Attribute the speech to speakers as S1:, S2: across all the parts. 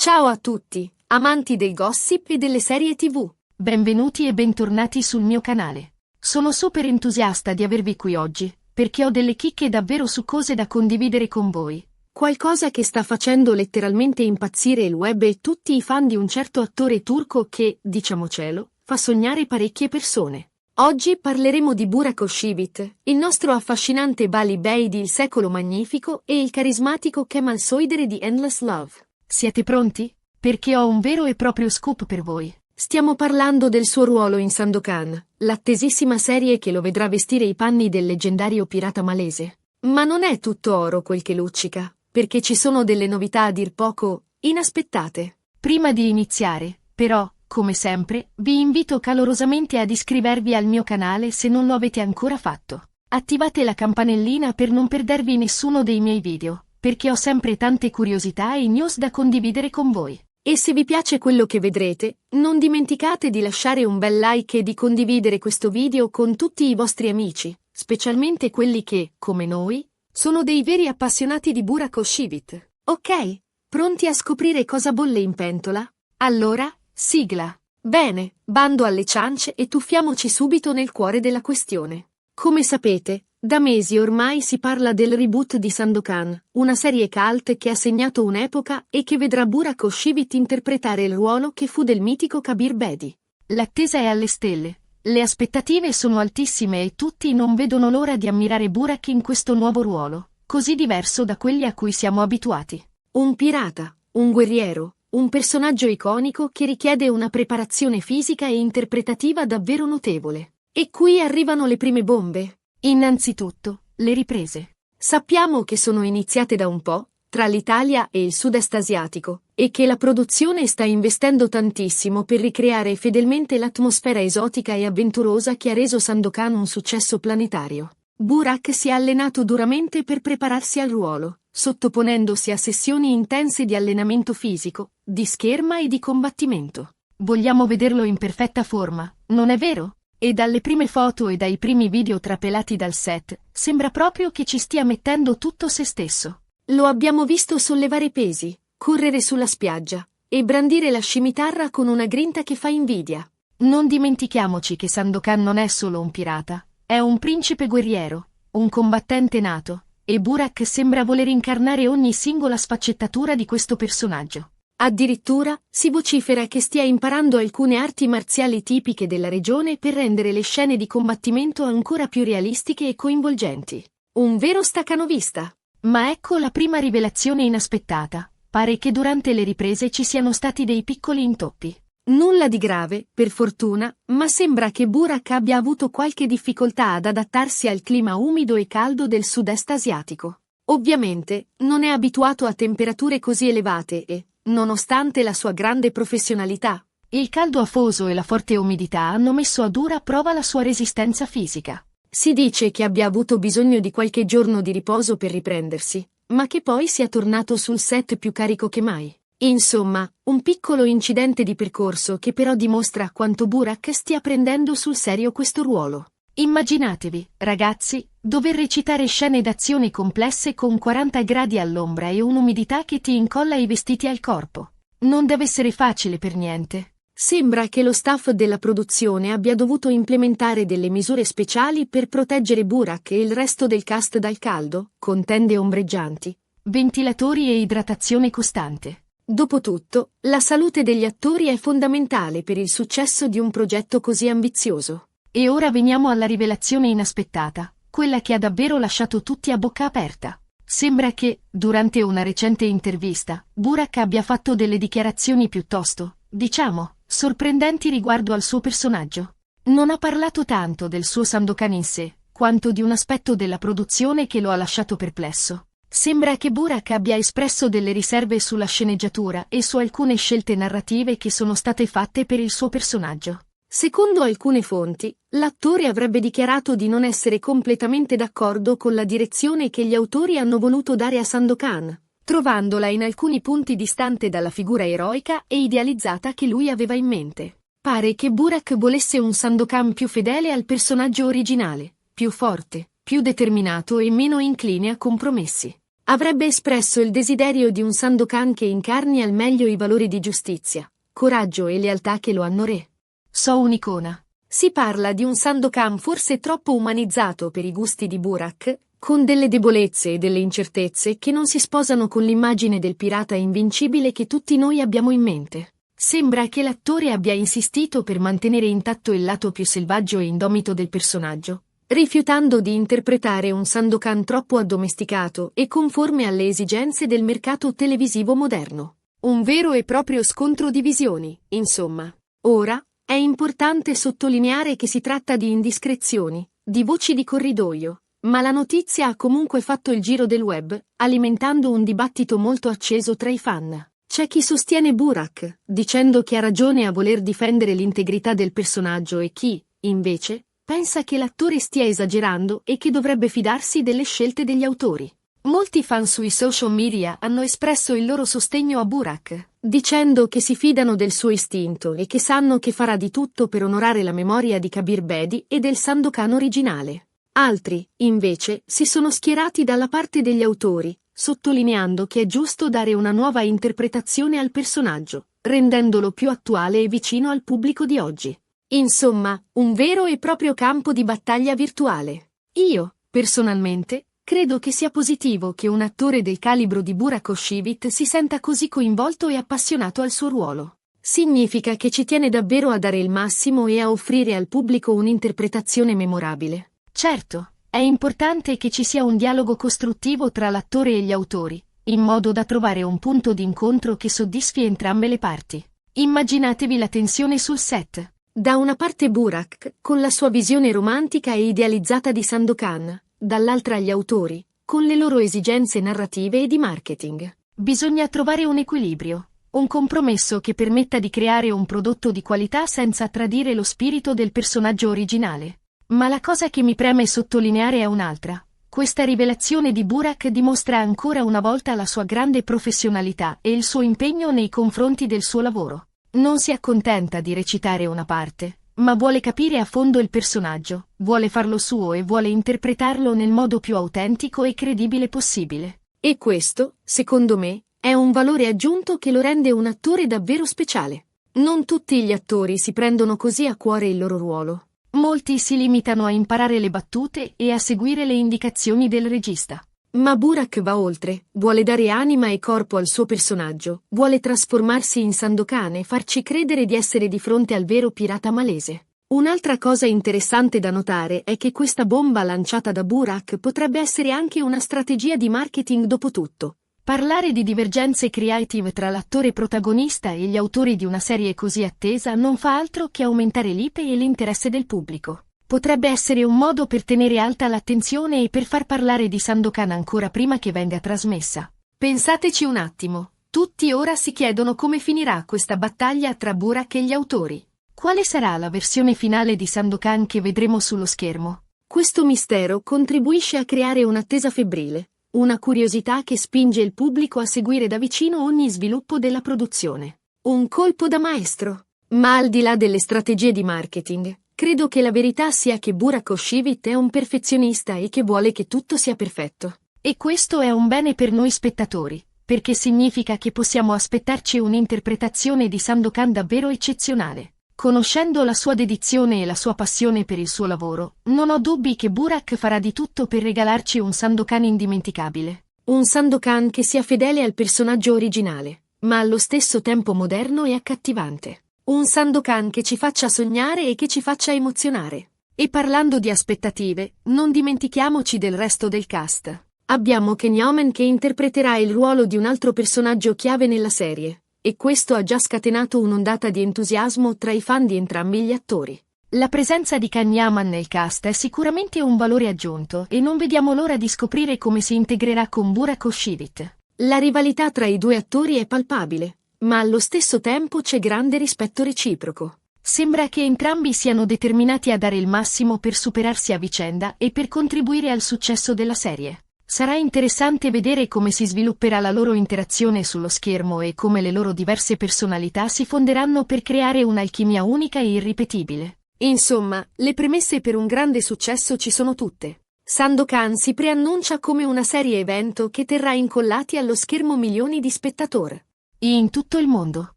S1: Ciao a tutti, amanti del gossip e delle serie TV.
S2: Benvenuti e bentornati sul mio canale. Sono super entusiasta di avervi qui oggi, perché ho delle chicche davvero succose da condividere con voi.
S1: Qualcosa che sta facendo letteralmente impazzire il web e tutti i fan di un certo attore turco che, diciamocelo, fa sognare parecchie persone. Oggi parleremo di Burak Özçivit, il nostro affascinante Bali Bey di Il secolo magnifico e il carismatico Kemal Soydere di Endless Love.
S2: Siete pronti? Perché ho un vero e proprio scoop per voi.
S1: Stiamo parlando del suo ruolo in Sandokan, l'attesissima serie che lo vedrà vestire i panni del leggendario pirata malese. Ma non è tutto oro quel che luccica, perché ci sono delle novità a dir poco inaspettate.
S2: Prima di iniziare, però, come sempre, vi invito calorosamente ad iscrivervi al mio canale se non lo avete ancora fatto. Attivate la campanellina per non perdervi nessuno dei miei video, perché ho sempre tante curiosità e news da condividere con voi.
S1: E se vi piace quello che vedrete, non dimenticate di lasciare un bel like e di condividere questo video con tutti i vostri amici, specialmente quelli che, come noi, sono dei veri appassionati di Burak Özçivit. Ok? Pronti a scoprire cosa bolle in pentola? Allora, sigla! Bene, bando alle ciance e tuffiamoci subito nel cuore della questione. Come sapete, da mesi ormai si parla del reboot di Sandokan, una serie cult che ha segnato un'epoca e che vedrà Burak Özçivit interpretare il ruolo che fu del mitico Kabir Bedi.
S2: L'attesa è alle stelle, le aspettative sono altissime e tutti non vedono l'ora di ammirare Burak in questo nuovo ruolo, così diverso da quelli a cui siamo abituati.
S1: Un pirata, un guerriero, un personaggio iconico che richiede una preparazione fisica e interpretativa davvero notevole. E qui arrivano le prime bombe.
S2: Innanzitutto, le riprese.
S1: Sappiamo che sono iniziate da un po', tra l'Italia e il sud-est asiatico, e che la produzione sta investendo tantissimo per ricreare fedelmente l'atmosfera esotica e avventurosa che ha reso Sandokan un successo planetario. Burak si è allenato duramente per prepararsi al ruolo, sottoponendosi a sessioni intense di allenamento fisico, di scherma e di combattimento.
S2: Vogliamo vederlo in perfetta forma, non è vero? E dalle prime foto e dai primi video trapelati dal set, sembra proprio che ci stia mettendo tutto se stesso.
S1: Lo abbiamo visto sollevare pesi, correre sulla spiaggia, e brandire la scimitarra con una grinta che fa invidia.
S2: Non dimentichiamoci che Sandokan non è solo un pirata, è un principe guerriero, un combattente nato, e Burak sembra voler incarnare ogni singola sfaccettatura di questo personaggio.
S1: Addirittura, si vocifera che stia imparando alcune arti marziali tipiche della regione per rendere le scene di combattimento ancora più realistiche e coinvolgenti. Un vero staccanovista.
S2: Ma ecco la prima rivelazione inaspettata. Pare che durante le riprese ci siano stati dei piccoli intoppi.
S1: Nulla di grave, per fortuna, ma sembra che Burak abbia avuto qualche difficoltà ad adattarsi al clima umido e caldo del sud-est asiatico. Ovviamente, non è abituato a temperature così elevate e, nonostante la sua grande professionalità,
S2: il caldo afoso e la forte umidità hanno messo a dura prova la sua resistenza fisica.
S1: Si dice che abbia avuto bisogno di qualche giorno di riposo per riprendersi, ma che poi sia tornato sul set più carico che mai. Insomma, un piccolo incidente di percorso che però dimostra quanto Burak stia prendendo sul serio questo ruolo.
S2: Immaginatevi, ragazzi, dover recitare scene d'azione complesse con 40 gradi all'ombra e un'umidità che ti incolla i vestiti al corpo. Non deve essere facile per niente.
S1: Sembra che lo staff della produzione abbia dovuto implementare delle misure speciali per proteggere Burak e il resto del cast dal caldo, con tende ombreggianti,
S2: ventilatori e idratazione costante.
S1: Dopotutto, la salute degli attori è fondamentale per il successo di un progetto così ambizioso.
S2: E ora veniamo alla rivelazione inaspettata, quella che ha davvero lasciato tutti a bocca aperta. Sembra che, durante una recente intervista, Burak abbia fatto delle dichiarazioni piuttosto, diciamo, sorprendenti riguardo al suo personaggio. Non ha parlato tanto del suo Sandokan in sé, quanto di un aspetto della produzione che lo ha lasciato perplesso. Sembra che Burak abbia espresso delle riserve sulla sceneggiatura e su alcune scelte narrative che sono state fatte per il suo personaggio.
S1: Secondo alcune fonti, l'attore avrebbe dichiarato di non essere completamente d'accordo con la direzione che gli autori hanno voluto dare a Sandokan, trovandola in alcuni punti distante dalla figura eroica e idealizzata che lui aveva in mente. Pare che Burak volesse un Sandokan più fedele al personaggio originale, più forte, più determinato e meno incline a compromessi. Avrebbe espresso il desiderio di un Sandokan che incarni al meglio i valori di giustizia, coraggio e lealtà che lo hanno re.
S2: So un'icona.
S1: Si parla di un Sandokan forse troppo umanizzato per i gusti di Burak, con delle debolezze e delle incertezze che non si sposano con l'immagine del pirata invincibile che tutti noi abbiamo in mente. Sembra che l'attore abbia insistito per mantenere intatto il lato più selvaggio e indomito del personaggio, rifiutando di interpretare un Sandokan troppo addomesticato e conforme alle esigenze del mercato televisivo moderno. Un vero e proprio scontro di visioni, insomma. Ora, è importante sottolineare che si tratta di indiscrezioni, di voci di corridoio, ma la notizia ha comunque fatto il giro del web, alimentando un dibattito molto acceso tra i fan. C'è chi sostiene Burak, dicendo che ha ragione a voler difendere l'integrità del personaggio e chi, invece, pensa che l'attore stia esagerando e che dovrebbe fidarsi delle scelte degli autori. Molti fan sui social media hanno espresso il loro sostegno a Burak, dicendo che si fidano del suo istinto e che sanno che farà di tutto per onorare la memoria di Kabir Bedi e del Sandokan originale. Altri, invece, si sono schierati dalla parte degli autori, sottolineando che è giusto dare una nuova interpretazione al personaggio, rendendolo più attuale e vicino al pubblico di oggi. Insomma, un vero e proprio campo di battaglia virtuale. Io, personalmente, credo che sia positivo che un attore del calibro di Burak Özçivit si senta così coinvolto e appassionato al suo ruolo. Significa che ci tiene davvero a dare il massimo e a offrire al pubblico un'interpretazione memorabile.
S2: Certo, è importante che ci sia un dialogo costruttivo tra l'attore e gli autori, in modo da trovare un punto di incontro che soddisfi entrambe le parti. Immaginatevi la tensione sul set.
S1: Da una parte Burak, con la sua visione romantica e idealizzata di Sandokan, dall'altra gli autori, con le loro esigenze narrative e di marketing.
S2: Bisogna trovare un equilibrio, un compromesso che permetta di creare un prodotto di qualità senza tradire lo spirito del personaggio originale. Ma la cosa che mi preme sottolineare è un'altra. Questa rivelazione di Burak dimostra ancora una volta la sua grande professionalità e il suo impegno nei confronti del suo lavoro. Non si accontenta di recitare una parte, ma vuole capire a fondo il personaggio, vuole farlo suo e vuole interpretarlo nel modo più autentico e credibile possibile.
S1: E questo, secondo me, è un valore aggiunto che lo rende un attore davvero speciale. Non tutti gli attori si prendono così a cuore il loro ruolo.
S2: Molti si limitano a imparare le battute e a seguire le indicazioni del regista.
S1: Ma Burak va oltre, vuole dare anima e corpo al suo personaggio, vuole trasformarsi in Sandokan e farci credere di essere di fronte al vero pirata malese. Un'altra cosa interessante da notare è che questa bomba lanciata da Burak potrebbe essere anche una strategia di marketing dopo tutto.
S2: Parlare di divergenze creative tra l'attore protagonista e gli autori di una serie così attesa non fa altro che aumentare l'ipe e l'interesse del pubblico. Potrebbe essere un modo per tenere alta l'attenzione e per far parlare di Sandokan ancora prima che venga trasmessa.
S1: Pensateci un attimo, tutti ora si chiedono come finirà questa battaglia tra Burak e gli autori.
S2: Quale sarà la versione finale di Sandokan che vedremo sullo schermo?
S1: Questo mistero contribuisce a creare un'attesa febbrile. Una curiosità che spinge il pubblico a seguire da vicino ogni sviluppo della produzione. Un colpo da maestro. Ma al di là delle strategie di marketing, credo che la verità sia che Burak Özçivit è un perfezionista e che vuole che tutto sia perfetto.
S2: E questo è un bene per noi spettatori, perché significa che possiamo aspettarci un'interpretazione di Sandokan davvero eccezionale. Conoscendo la sua dedizione e la sua passione per il suo lavoro, non ho dubbi che Burak farà di tutto per regalarci un Sandokan indimenticabile.
S1: Un Sandokan che sia fedele al personaggio originale, ma allo stesso tempo moderno e accattivante. Un Sandokan che ci faccia sognare e che ci faccia emozionare. E parlando di aspettative, non dimentichiamoci del resto del cast. Abbiamo Can Yaman che interpreterà il ruolo di un altro personaggio chiave nella serie. E questo ha già scatenato un'ondata di entusiasmo tra i fan di entrambi gli attori.
S2: La presenza di Can Yaman nel cast è sicuramente un valore aggiunto e non vediamo l'ora di scoprire come si integrerà con Burak Özçivit.
S1: La rivalità tra i due attori è palpabile, ma allo stesso tempo c'è grande rispetto reciproco.
S2: Sembra che entrambi siano determinati a dare il massimo per superarsi a vicenda e per contribuire al successo della serie. Sarà interessante vedere come si svilupperà la loro interazione sullo schermo e come le loro diverse personalità si fonderanno per creare un'alchimia unica e irripetibile.
S1: Insomma, le premesse per un grande successo ci sono tutte. Sandokan si preannuncia come una serie evento che terrà incollati allo schermo milioni di spettatori
S2: In tutto il mondo.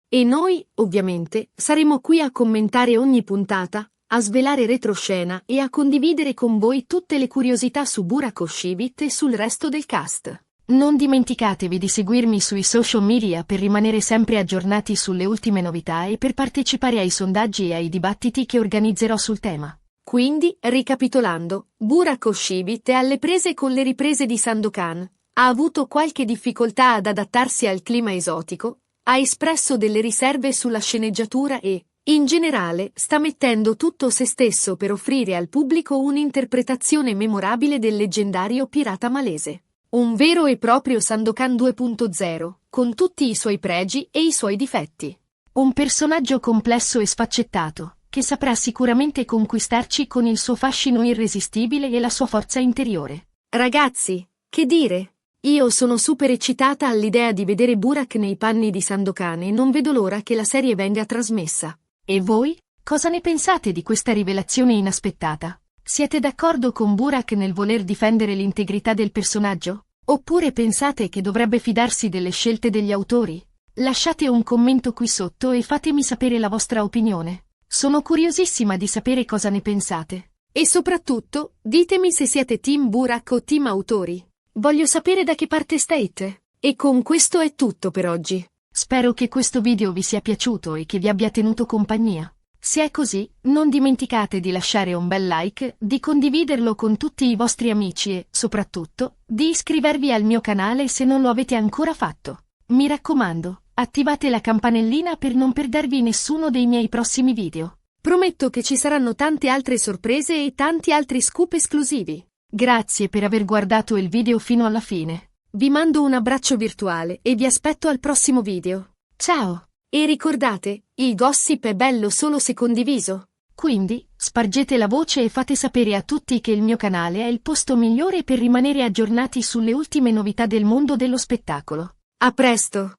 S1: e noi, ovviamente, saremo qui a commentare ogni puntata, a svelare retroscena e a condividere con voi tutte le curiosità su Burak Özçivit e sul resto del cast.
S2: Non dimenticatevi di seguirmi sui social media per rimanere sempre aggiornati sulle ultime novità e per partecipare ai sondaggi e ai dibattiti che organizzerò sul tema.
S1: Quindi, ricapitolando, Burak Özçivit è alle prese con le riprese di Sandokan, ha avuto qualche difficoltà ad adattarsi al clima esotico, ha espresso delle riserve sulla sceneggiatura e, in generale, sta mettendo tutto se stesso per offrire al pubblico un'interpretazione memorabile del leggendario pirata malese. Un vero e proprio Sandokan 2.0, con tutti i suoi pregi e i suoi difetti.
S2: Un personaggio complesso e sfaccettato, che saprà sicuramente conquistarci con il suo fascino irresistibile e la sua forza interiore.
S1: Ragazzi, che dire? Io sono super eccitata all'idea di vedere Burak nei panni di Sandokan e non vedo l'ora che la serie venga trasmessa.
S2: E voi? Cosa ne pensate di questa rivelazione inaspettata? Siete d'accordo con Burak nel voler difendere l'integrità del personaggio? Oppure pensate che dovrebbe fidarsi delle scelte degli autori? Lasciate un commento qui sotto e fatemi sapere la vostra opinione. Sono curiosissima di sapere cosa ne pensate.
S1: E soprattutto, ditemi se siete team Burak o team autori. Voglio sapere da che parte state. E con questo è tutto per oggi.
S2: Spero che questo video vi sia piaciuto e che vi abbia tenuto compagnia. Se è così, non dimenticate di lasciare un bel like, di condividerlo con tutti i vostri amici e, soprattutto, di iscrivervi al mio canale se non lo avete ancora fatto. Mi raccomando, attivate la campanellina per non perdervi nessuno dei miei prossimi video.
S1: Prometto che ci saranno tante altre sorprese e tanti altri scoop esclusivi.
S2: Grazie per aver guardato il video fino alla fine.
S1: Vi mando un abbraccio virtuale e vi aspetto al prossimo video.
S2: Ciao!
S1: E ricordate, il gossip è bello solo se condiviso.
S2: Quindi, spargete la voce e fate sapere a tutti che il mio canale è il posto migliore per rimanere aggiornati sulle ultime novità del mondo dello spettacolo.
S1: A presto!